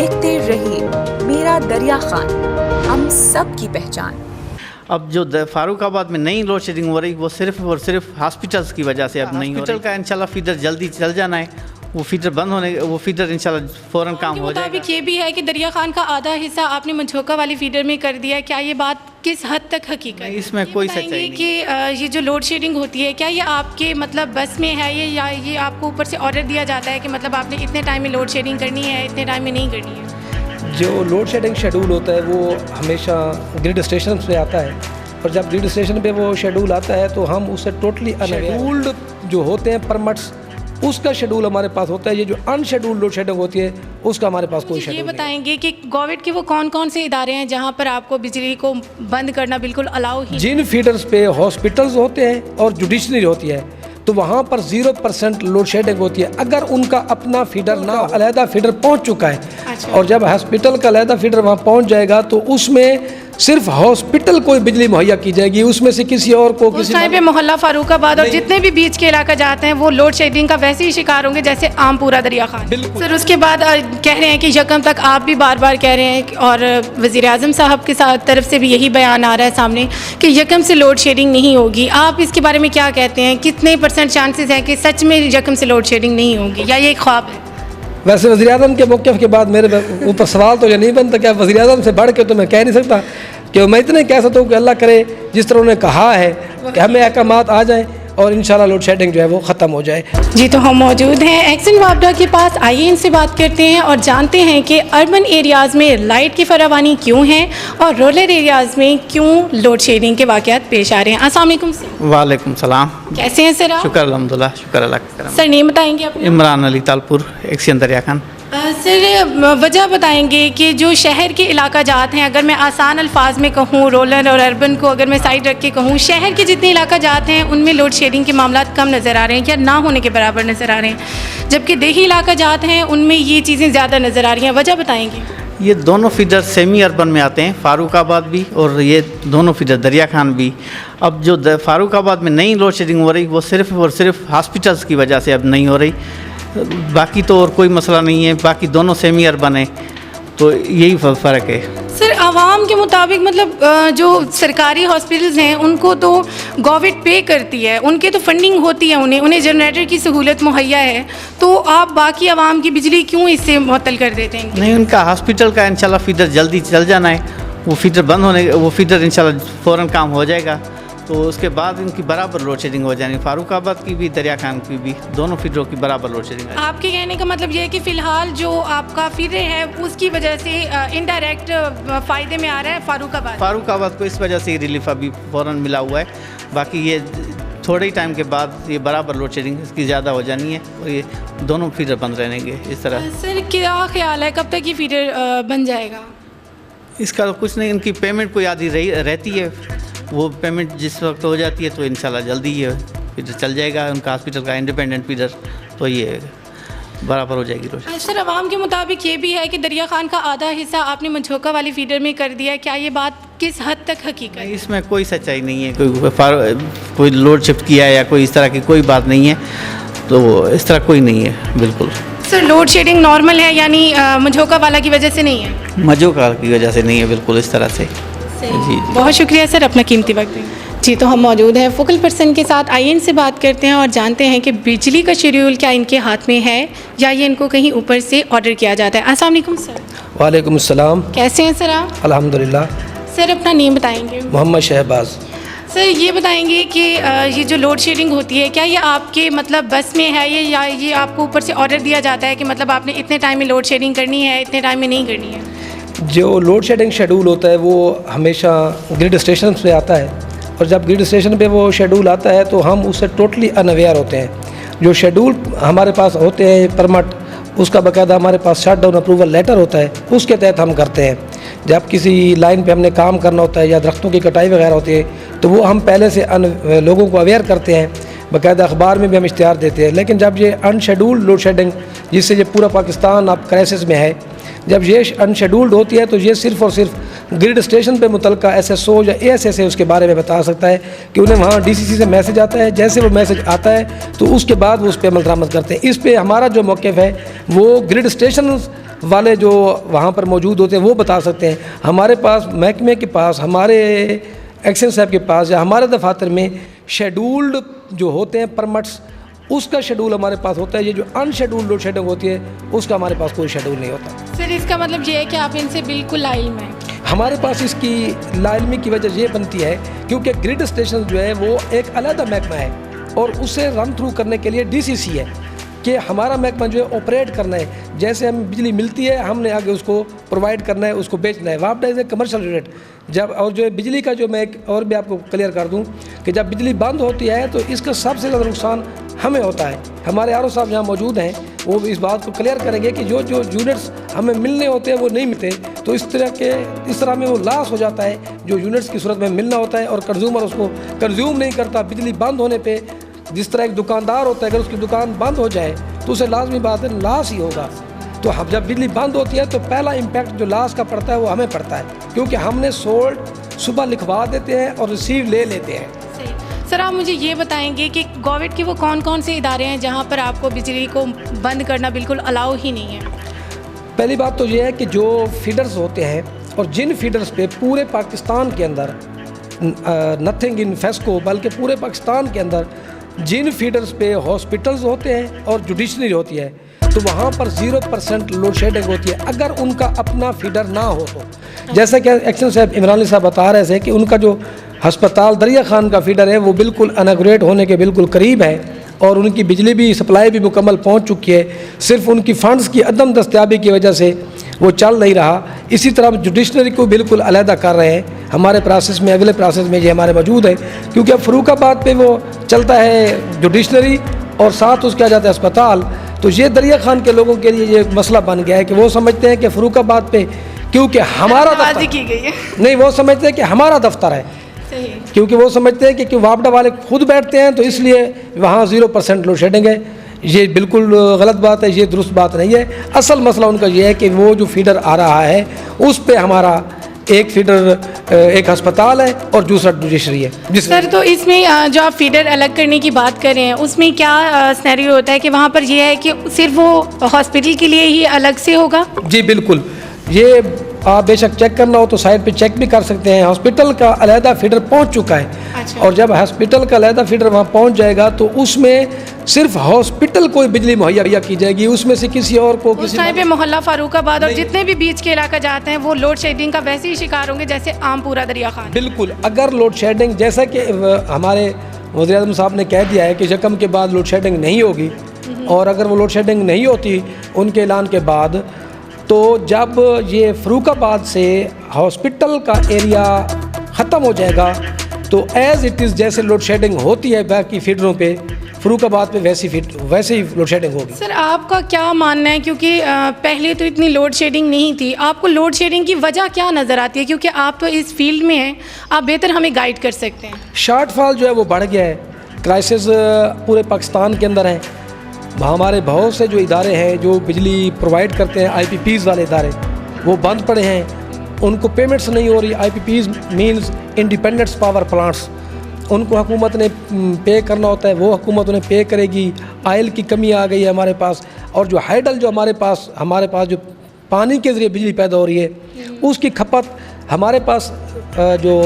देखते रहिए मेरा दरिया खान, हम सब की पहचान। अब जो फारुखाबाद में नई लोड शेडिंग हो रही वो सिर्फ और सिर्फ हॉस्पिटल्स की वजह से अब नहीं हो रही। हॉस्पिटल का इंशाल्लाह फीडर जल्दी चल जाना है, वो फीडर बंद होने, वो फीडर इंशाल्लाह फ़ौरन काम हो जाएगा। मुताबिक ये भी है कि दरिया खान का आधा हिस्सा आपने मंझोका वाली फीडर में कर दिया है, क्या ये बात किस हद तक हकीकत है? इसमें कोई सच्चाई नहीं कि ये जो लोड शेडिंग होती है क्या ये आपके मतलब बस में है ये, या ये आपको ऊपर से ऑर्डर दिया जाता है कि मतलब आपने इतने टाइम में लोड शेडिंग करनी है, इतने टाइम में नहीं करनी है? जो लोड शेडिंग शेड्यूल होता है वो हमेशा ग्रिड स्टेशन से आता है, और जब ग्रिड स्टेशन पे वो शेड्यूल आता है तो हम उससे टोटली अनशेड्यूल्ड जो होते हैं परमिट्स, उसका शेड्यूल हमारे पास होता है। ये जो अनशेड्यूल्ड लोड शेडिंग होती है उसका हमारे पास कोई शेड्यूल नहीं। ये बताएंगे कि गवर्नमेंट के वो कौन कौन से इदारे हैं जहाँ पर आपको बिजली को बंद करना बिल्कुल अलाउ ही? जिन फीडर्स पे हॉस्पिटल्स होते हैं और जुडिशरी होती है तो वहाँ पर 0% लोड शेडिंग होती है अगर उनका अपना फीडर ना अलहदा फीडर पहुँच चुका है। अच्छा। और जब हॉस्पिटल का अलहदा फीडर वहाँ पहुँच जाएगा तो उसमें सिर्फ हॉस्पिटल को बिजली मुहैया की जाएगी, उसमें से किसी और को उस टाइम पे मोहल्ला फारूखाबाद और जितने भी बीच के इलाका जाते हैं वो लोड शेडिंग का वैसे ही शिकार होंगे जैसे आम पूरा दरिया खान। सर उसके बाद कह रहे हैं कि यकम तक, आप भी बार बार कह रहे हैं और वज़ीर आज़म साहब के साथ तरफ से भी यही बयान आ रहा है सामने कि यकम से लोड शेडिंग नहीं होगी। आप इसके बारे में क्या कहते हैं, कितने % चांसेस हैं कि सच में यकम से लोड शेडिंग नहीं होगी या ये एक ख्वाब है? वैसे वज़ीर आज़म के मौक़िफ़ के बाद मेरे ऊपर सवाल तो ये नहीं बनता, क्या वज़ीर आज़म से बढ़ के तो मैं कह नहीं सकता कि मैं इतने कह सकता हूँ कि अल्लाह करे जिस तरह उन्होंने कहा है कि हमें अहकामात आ जाएं और इंशाल्लाह लोड शेडिंग जो है वो ख़त्म हो जाए। जी तो हम मौजूद हैं एक्सन वापडा के पास, आइए इनसे बात करते हैं और जानते हैं कि अर्बन एरियाज़ में लाइट की फरावानी क्यों है और रूरल एरियाज़ में क्यों लोड शेडिंग के वाक़यात पेश आ रहे हैं। अस्सलाम वालेकुम सर। वालेकुम सलाम। कैसे हैं सर आप? शुक्र अल्हम्दुलिल्लाह, शुक्र अल्लाह का करम। सर नेम बताएंगे अपना? इमरान अली तालपुर, एक्शन दरिया खान। सर वजह बताएंगे कि जो शहर के इलाका जात हैं, अगर मैं आसान अल्फाज में कहूँ रूरल और अर्बन को अगर मैं साइड रख के कहूँ, शहर के जितने इलाका जात हैं उनमें लोड शेडिंग के मामला कम नज़र आ रहे हैं या ना होने के बराबर नज़र आ रहे हैं, जबकि देही इलाका जात हैं उनमें ये चीज़ें ज़्यादा नज़र आ रही हैं। वजह बताएंगे? ये दोनों फीडर सेमी अर्बन में आते हैं, फारुखाबाद भी और ये दोनों फीडर दरिया खान भी। अब जो फारुखाबाद में नई लोड शेडिंग हो रही वो सिर्फ और सिर्फ हॉस्पिटल्स की वजह से अब नहीं हो रही, बाकी तो और कोई मसला नहीं है, बाकी दोनों सेमी अर्बन है, तो यही फ़र्क है। सर आवाम के मुताबिक मतलब जो सरकारी हॉस्पिटल्स हैं उनको तो गवर्नमेंट पे करती है, उनके तो फंडिंग होती है, उन्हें जनरेटर की सहूलत मुहैया है, तो आप बाकी आवाम की बिजली क्यों इससे मुअत्तल कर देते हैं? नहीं, उनका हॉस्पिटल का इंशाल्लाह फीडर जल्दी चल जाना है, वो फीडर बंद होने, वो फीडर इंशाल्लाह फ़ौरन काम हो जाएगा, तो उसके बाद इनकी बराबर लोड शेडिंग हो जाएगी। फारुखाबाद की भी दरिया खान की भी, दोनों फीडरों की बराबर लोड शेडिंग है। आपके कहने का मतलब ये है कि फ़िलहाल जो आपका फीडर है उसकी वजह से इनडायरेक्ट फ़ायदे में आ रहा है फारुखाबाद को इस वजह से रिलीफ अभी फ़ौरन मिला हुआ है, बाकी ये थोड़े ही टाइम के बाद ये बराबर लोड शेडिंग इसकी ज़्यादा हो जानी है और ये दोनों फीडर बंद रहेंगे इस तरह। सर क्या ख्याल है कब तक ये फीडर बन जाएगा? इसका कुछ नहीं, इनकी पेमेंट कोई आधी रहती है, वो पेमेंट जिस वक्त हो जाती है तो इंशाल्लाह जल्दी ये फीडर चल जाएगा उनका हॉस्पिटल का इंडिपेंडेंट फीडर, तो ये बराबर हो जाएगी रोशनी। सर आवाम के मुताबिक ये भी है कि दरिया खान का आधा हिस्सा आपने मंझोका वाली फीडर में कर दिया है, क्या ये बात किस हद तक हकीकत है? इसमें कोई सच्चाई नहीं है, कोई लोड शिफ्ट किया है या कोई इस तरह की कोई बात नहीं है, तो इस तरह कोई नहीं है बिल्कुल। सर लोड शेडिंग नॉर्मल है, यानी मंझोका वाला की वजह से नहीं है? मंझोका की वजह से नहीं है बिल्कुल इस तरह से। जी बहुत शुक्रिया सर अपना कीमती वक्त दें। जी तो हम मौजूद हैं फोकल पर्सन के साथ, आइए इनसे बात करते हैं और जानते हैं कि बिजली का शेड्यूल क्या इनके हाथ में है या ये इनको कहीं ऊपर से ऑर्डर किया जाता है। अस्सलाम वालेकुम सर। वालेकुम अस्सलाम। कैसे हैं सर आप? अल्हम्दुलिल्लाह। सर अपना नेम बताएंगे? मोहम्मद शहबाज। सर ये बताएंगे कि ये जो लोड शेडिंग होती है क्या ये आपके मतलब बस में है ये, या ये आपको ऊपर से ऑर्डर दिया जाता है कि मतलब आपने इतने टाइम में लोड शेडिंग करनी है, इतने टाइम में नहीं करनी है? जो लोड शेडिंग शेड्यूल होता है वो हमेशा ग्रिड स्टेशन से आता है, और जब ग्रिड स्टेशन पे वो शेड्यूल आता है तो हम उससे टोटली अनअवेयर होते हैं। जो शेड्यूल हमारे पास होते हैं परमिट, उसका बाकायदा हमारे पास शट डाउन अप्रूवल लेटर होता है, उसके तहत हम करते हैं। जब किसी लाइन पे हमने काम करना होता है या दरख्तों की कटाई वगैरह होती है तो वो हम पहले से लोगों को अवेयर करते हैं, बाकायदा अखबार में भी हम इश्तिहार देते हैं। लेकिन जब ये अनशेड्यूल्ड लोड शेडिंग, जिससे ये पूरा पाकिस्तान अब क्राइसिस में है, जब ये अनशेड्यूल्ड होती है तो ये सिर्फ़ और सिर्फ ग्रिड स्टेशन पे मुतलका SSO या ASSA उसके बारे में बता सकता है कि उन्हें वहाँ DCC से मैसेज आता है। जैसे वो मैसेज आता है तो उसके बाद वो उस पर अमल दरामद करते हैं। इस पे हमारा जो मौक़िफ़ है वो ग्रिड स्टेशन वाले जो वहाँ पर मौजूद होते हैं वो बता सकते हैं। हमारे पास महकमे के पास, हमारे एक्शन साहब के पास या हमारे दफातर में शेड्यूल्ड जो होते हैं परमिट्स, उसका शेड्यूल हमारे पास होता है। ये जो अनशेड्यूल्ड लोड शेडिंग होती है उसका हमारे पास कोई शेड्यूल नहीं होता। सर इसका मतलब ये है कि आप इनसे बिल्कुल लाइल्म हैं। हमारे पास इसकी लाइल्मी की वजह ये बनती है क्योंकि ग्रिड स्टेशन जो है वो एक अलग महकमा है और उसे रन थ्रू करने के लिए DCC है कि हमारा महकमा जो है ऑपरेट करना है। जैसे हमें बिजली मिलती है हमने आगे उसको प्रोवाइड करना है, उसको बेचना है। वापडा इज़ ए कमर्शियल यूनिट। जब और जो है बिजली का जो मैं एक और भी आपको क्लियर कर दूं कि जब बिजली बंद होती है तो इसका सबसे ज़्यादा नुकसान हमें होता है। हमारे आर ओ साहब यहाँ मौजूद हैं, वो इस बात को क्लियर करेंगे कि जो जो यूनिट्स हमें मिलने होते हैं वो नहीं मिलते, तो इस तरह में वो लॉस हो जाता है जो यूनिट्स की सूरत में मिलना होता है और कंज्यूमर उसको कंज्यूम नहीं करता। बिजली बंद होने पर जिस तरह एक दुकानदार होता है, अगर उसकी दुकान बंद हो जाए तो उसे लाजमी बात है लॉस ही होगा। तो हम जब बिजली बंद होती है तो पहला इम्पैक्ट जो लॉस का पड़ता है वो हमें पड़ता है, क्योंकि हमने सोल्ड सुबह लिखवा देते हैं और रिसीव ले लेते हैं। सर आप मुझे ये बताएंगे कि गवर्नमेंट के वो कौन कौन से इदारे हैं जहाँ पर आपको बिजली को बंद करना बिल्कुल अलाउ ही नहीं है? पहली बात तो ये है कि जो फीडर्स होते हैं और जिन फीडर्स पे पूरे पाकिस्तान के अंदर, नथिंग इन फेस्को, बल्कि पूरे पाकिस्तान के अंदर जिन फीडर्स पे हॉस्पिटल्स होते हैं और जुडिशनरी होती है तो वहाँ पर 0% लोड शेडिंग होती है अगर उनका अपना फीडर ना हो तो। जैसा कि एक्शन साहब इमरान अली साहब बता रहे थे कि उनका जो हस्पताल दरिया खान का फीडर है वो बिल्कुल अनग्रेड होने के बिल्कुल करीब है और उनकी बिजली भी सप्लाई भी मुकम्मल पहुंच चुकी है। सिर्फ उनकी फ़ंड्स की अदम दस्तयाबी की वजह से वो चल नहीं रहा। इसी तरह जुडिशनरी को बिल्कुल अलहदा कर रहे हैं। हमारे प्रोसेस में, अगले प्रोसेस में ये हमारे मौजूद है, क्योंकि अब फरूखाबाद पे वो चलता है जुडिशनरी और साथ उसके आ जाता है अस्पताल। तो ये दरिया खान के लोगों के लिए ये मसला बन गया है कि वो समझते हैं कि फरूखाबाद पे क्योंकि हमारा दफ्तर की गई है, नहीं, वो समझते हैं कि हमारा दफ्तर है, क्योंकि वो समझते हैं कि वापडा वाले खुद बैठते हैं तो इसलिए वहाँ 0% लोड शेडिंग है। ये बिल्कुल गलत बात है, ये दुरुस्त बात नहीं है। असल मसला उनका ये है कि वो जो फीडर आ रहा है उस पे हमारा एक फीडर एक अस्पताल है और दूसरा जुडिशरी है। सर तो इसमें जो आप फीडर अलग करने की बात कर रहे हैं उसमें क्या सिनेरियो होता है कि वहाँ पर ये है कि सिर्फ वो हॉस्पिटल के लिए ही अलग से होगा? जी बिल्कुल, ये आप बेशक चेक करना हो तो साइट पे चेक भी कर सकते हैं। हॉस्पिटल का अलहदा फीडर पहुंच चुका है। अच्छा। और जब हॉस्पिटल का अलहदा फीडर वहां पहुंच जाएगा तो उसमें सिर्फ हॉस्पिटल को बिजली मुहैया की जाएगी, उसमें से किसी और को उस टाइम पे मोहल्ला फारूकाबाद और जितने भी बीच के इलाका जाते हैं वो लोड शेडिंग का वैसे ही शिकार होंगे जैसे आम पूरा दरिया खान। बिल्कुल, अगर लोड शेडिंग जैसा कि हमारे वज़ीर-ए-आज़म साहब ने कह दिया है कि यकम के बाद लोड शेडिंग नहीं होगी, और अगर वो लोड शेडिंग नहीं होती उनके ऐलान के बाद, तो जब ये फरूखाबाद से हॉस्पिटल का एरिया ख़त्म हो जाएगा तो एज़ इट इज़ जैसे लोड शेडिंग होती है बाकी फीडरों पे, फरूखाबाद पे वैसे ही लोड शेडिंग होगी। सर आपका क्या मानना है, क्योंकि पहले तो इतनी लोड शेडिंग नहीं थी, आपको लोड शेडिंग की वजह क्या नज़र आती है? क्योंकि आप तो इस फील्ड में हैं, आप बेहतर हमें गाइड कर सकते हैं। शॉर्टफॉल जो है वो बढ़ गया है, क्राइसिस पूरे पाकिस्तान के अंदर है। हमारे बहुत से जो इदारे हैं जो बिजली प्रोवाइड करते हैं, IPPs वाले इदारे, वो बंद पड़े हैं, उनको पेमेंट्स नहीं हो रही। IPPs means independent power plants, उनको हुकूमत ने पे करना होता है, वो हुकूमत उन्हें पे करेगी। आयल की कमी आ गई है हमारे पास, और जो हाइडल जो हमारे पास जो पानी के ज़रिए बिजली पैदा हो रही है उसकी खपत हमारे पास जो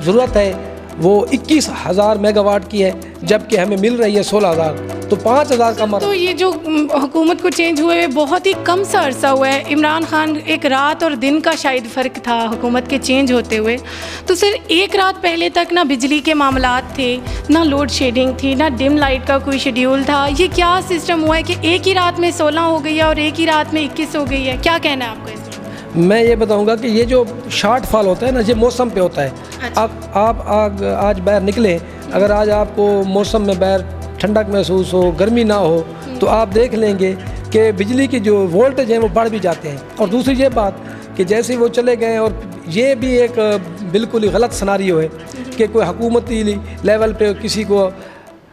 ज़रूरत है वो 21,000 मेगावाट की है, जबकि हमें मिल रही है 16,000, तो 5,000 का तो ये जो हुकूमत को चेंज हुए बहुत ही कम सा अरसा हुआ है। इमरान खान, एक रात और दिन का शायद फ़र्क था हुकूमत के चेंज होते हुए। तो सर एक रात पहले तक ना बिजली के मामलात थे, ना लोड शेडिंग थी, ना डिम लाइट का कोई शेड्यूल था। ये क्या सिस्टम हुआ है कि एक ही रात में 16 हो गई है और एक ही रात में 21 हो गई है? क्या कहना है आपका? मैं ये बताऊंगा कि ये जो शॉर्ट फॉल होता है ना, ये मौसम पे होता है। अच्छा। आप आज बाहर निकले, अगर आज आपको मौसम में बाहर ठंडक महसूस हो, गर्मी ना हो, तो आप देख लेंगे कि बिजली की जो वोल्टेज हैं वो बढ़ भी जाते हैं। और दूसरी ये बात कि जैसे वो चले गए, और ये भी एक बिल्कुल ही गलत सिनारियो है कि कोई हुकूमती लेवल पे किसी को,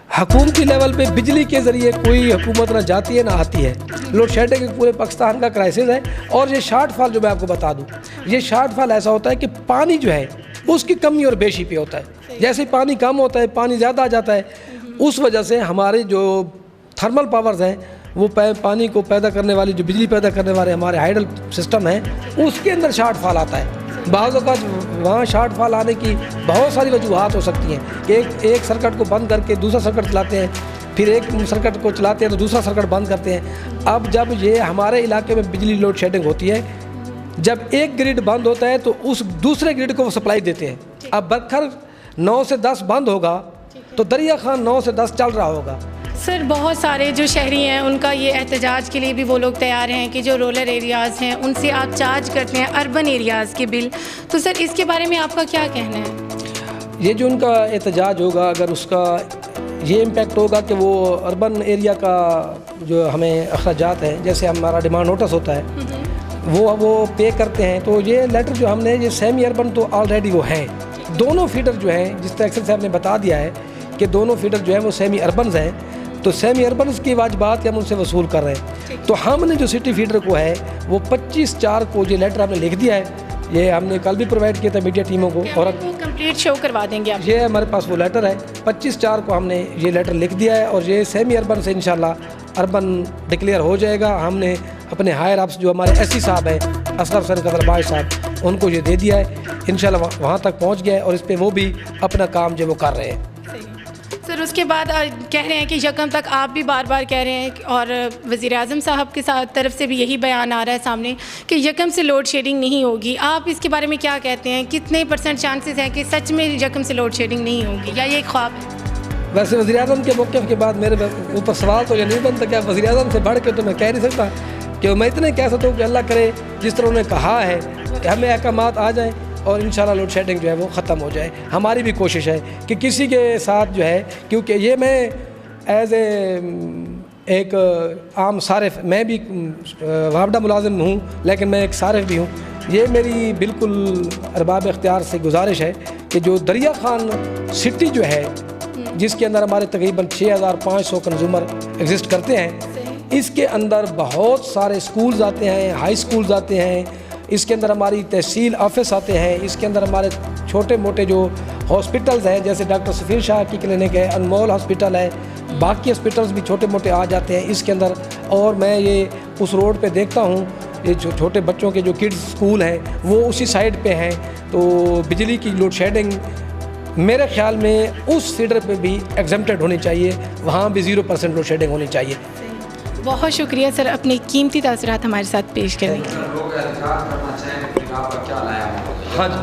हुकूमती लेवल पे बिजली के ज़रिए कोई हुकूमत ना जाती है ना आती है। लोड शेडिंग पूरे पाकिस्तान का क्राइसिस है। और ये शॉर्ट फॉल जो मैं आपको बता दूं, ये शॉर्ट फॉल ऐसा होता है कि पानी जो है उसकी कमी और बेशी पे होता है। जैसे पानी कम होता है, पानी ज़्यादा आ जाता है, उस वजह से हमारे जो थर्मल पावर्स हैं वो पानी को पैदा करने वाली जो बिजली पैदा करने वाले हमारे हाइडल सिस्टम है उसके अंदर शॉर्ट फॉल आता है। बाज़ औक़ात वहाँ शॉर्ट फॉल आने की बहुत सारी वजूहात हो सकती हैं कि एक सर्किट को बंद करके दूसरा सर्किट चलाते हैं, फिर एक सर्किट को चलाते हैं तो दूसरा सर्किट बंद करते हैं। अब जब ये हमारे इलाके में बिजली लोड शेडिंग होती है, जब एक ग्रिड बंद होता है तो उस दूसरे ग्रिड को वो सप्लाई देते हैं। अब बरखर 9 से 10 बंद होगा तो दरिया खान 9 से 10 चल रहा होगा। सर बहुत सारे जो शहरी हैं उनका ये एहतजाज के लिए भी वो लोग तैयार हैं कि जो रूरल एरियाज़ हैं उनसे आप चार्ज करते हैं अर्बन एरियाज़ के बिल, तो सर इसके बारे में आपका क्या कहना है? ये जो उनका एहतजाज होगा, अगर उसका ये इम्पेक्ट होगा कि वो अर्बन एरिया का जो हमें अखराजात हैं, जैसे हमारा डिमांड नोटिस होता है वो पे करते हैं, तो ये लेटर जो हमने ये सेमी अर्बन तो ऑलरेडी वो हैं। दोनों फीडर जो हैं, जिस तरह एक्सेल साहब ने बता दिया है कि दोनों फीडर जो है वो सेमी अर्बन हैं, तो सेमी अर्बन की वाजिबात हम उनसे वसूल कर रहे हैं। तो हमने जो सिटी फीडर को है वो 25/4 को ये लेटर हमने लिख दिया है। ये हमने कल भी प्रोवाइड किया था मीडिया टीमों को, और कंप्लीट शो करवा देंगे आप। ये हमारे पास वो लेटर है, 25/4 को हमने ये लेटर लिख दिया है और ये सेमी अर्बन से इंशाल्लाह अर्बन डिक्लेयर हो जाएगा। हमने अपने हायर अप्स जो हमारे एससी साहब हैं असगर सर कदरबाज साहब, उनको ये दे दिया है, इंशाल्लाह वहाँ तक पहुँच गया है और इस पर वो भी अपना काम जो वो कर रहे हैं। सर उसके बाद कह रहे हैं कि यकम तक आप भी बार बार कह रहे हैं, और वज़ीर आज़म साहब के साथ तरफ से भी यही बयान आ रहा है सामने कि यकम से लोड शेडिंग नहीं होगी। आप इसके बारे में क्या कहते हैं? कितने % चांसेस हैं कि सच में यकम से लोड शेडिंग नहीं होगी, या ये एक ख्वाब है? वैसे वज़ीर आज़म के मौक़िफ़ के बाद मेरे ऊपर सवाल तो ये नहीं बनता कि वज़ीर आज़म से बढ़ के तो मैं कह नहीं सकता, कि मैं इतने कह सकता हूँ कि अल्लाह करे जिस तरह उन्होंने कहा है कि हमें अहकामात आ जाएँ और इंशाल्लाह लोड शेडिंग जो है वो ख़त्म हो जाए। हमारी भी कोशिश है कि किसी के साथ जो है, क्योंकि ये मैं एज एक आम सारिफ, मैं भी वापडा मुलाजिम हूँ लेकिन मैं एक सारिफ भी हूँ, ये मेरी बिल्कुल अरबाब इख्तियार से गुजारिश है कि जो दरिया खान सिटी जो है जिसके अंदर हमारे तकरीबन 6500 कंज्यूमर एग्जिस्ट करते हैं, इसके अंदर बहुत सारे स्कूल्स आते हैं, हाई स्कूल्स आते हैं, इसके अंदर हमारी तहसील ऑफिस आते हैं, इसके अंदर हमारे छोटे मोटे जो हॉस्पिटल्स हैं जैसे डॉक्टर सफ़ीर शाह की क्लिनिक है, अनमोल हॉस्पिटल है, बाकी हॉस्पिटल्स भी छोटे मोटे आ जाते हैं इसके अंदर। और मैं ये उस रोड पे देखता हूँ, ये जो छोटे बच्चों के जो किड्स स्कूल हैं वो उसी साइड पे हैं, तो बिजली की लोड शेडिंग मेरे ख्याल में उस फीडर पे भी एग्जम्प्टेड होनी चाहिए, वहाँ भी 0% लोड शेडिंग होनी चाहिए। बहुत शुक्रिया सर अपने कीमती तासरात हमारे साथ पेश करने के लिए। हाँ जी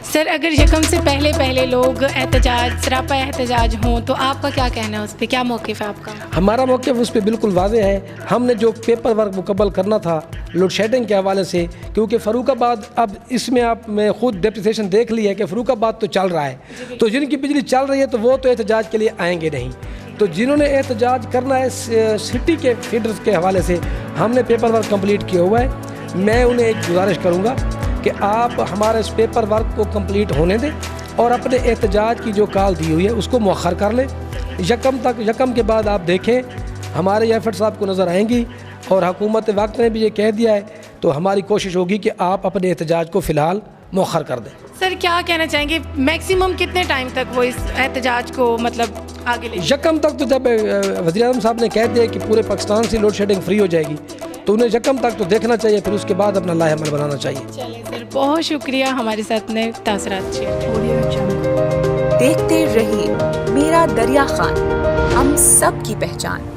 सर अगर यकम से पहले लोग एहतजाज सरापा एहतजाज हों तो आपका क्या कहना है उस पर, क्या मौक़िफ़ है आपका? हमारा मौक़िफ़ उस पर बिल्कुल वाज़ेह है। हमने जो पेपर वर्क मुकम्मल करना था लोड शेडिंग के हवाले से, क्योंकि फ़रूखाबाद अब इसमें आपने ख़ुद डेप्रिसिएशन देख ली है कि फ़रूखाबाद तो चल रहा है, तो जिनकी बिजली चल रही है तो वो तो एहतजाज के लिए आएंगे नहीं। तो जिन्होंने एहतजाज करना है सिटी के फीडर्स के हवाले से, हमने पेपर वर्क कंप्लीट किया हुआ है। मैं उन्हें एक गुजारिश करूँगा कि आप हमारे इस पेपर वर्क को कंप्लीट होने दें और अपने एहतजाज की जो कॉल दी हुई है उसको मौखर कर लें। यकम के बाद आप देखें हमारे एफर्ट्स आपको नज़र आएंगी, और हुकूमत वक्त ने भी ये कह दिया है, तो हमारी कोशिश होगी कि आप अपने एहतजाज को फ़िलहाल मौखर कर दें। सर क्या कहना चाहेंगे, मैक्सिमम कितने टाइम तक वो इस एहतजाज को मतलब आगे ले? यकम तक तो जब वज़ीर आज़म साहब ने कह दिया कि पूरे पाकिस्तान से लोड शेडिंग फ्री हो जाएगी, तो उन्हें यकम तक तो देखना चाहिए, फिर उसके बाद अपना लाहे अमल बनाना चाहिए। चलिए सर बहुत शुक्रिया हमारे साथ ने तासरात शेयर। देखते रहिए मेरा दरिया खान, हम सब की पहचान।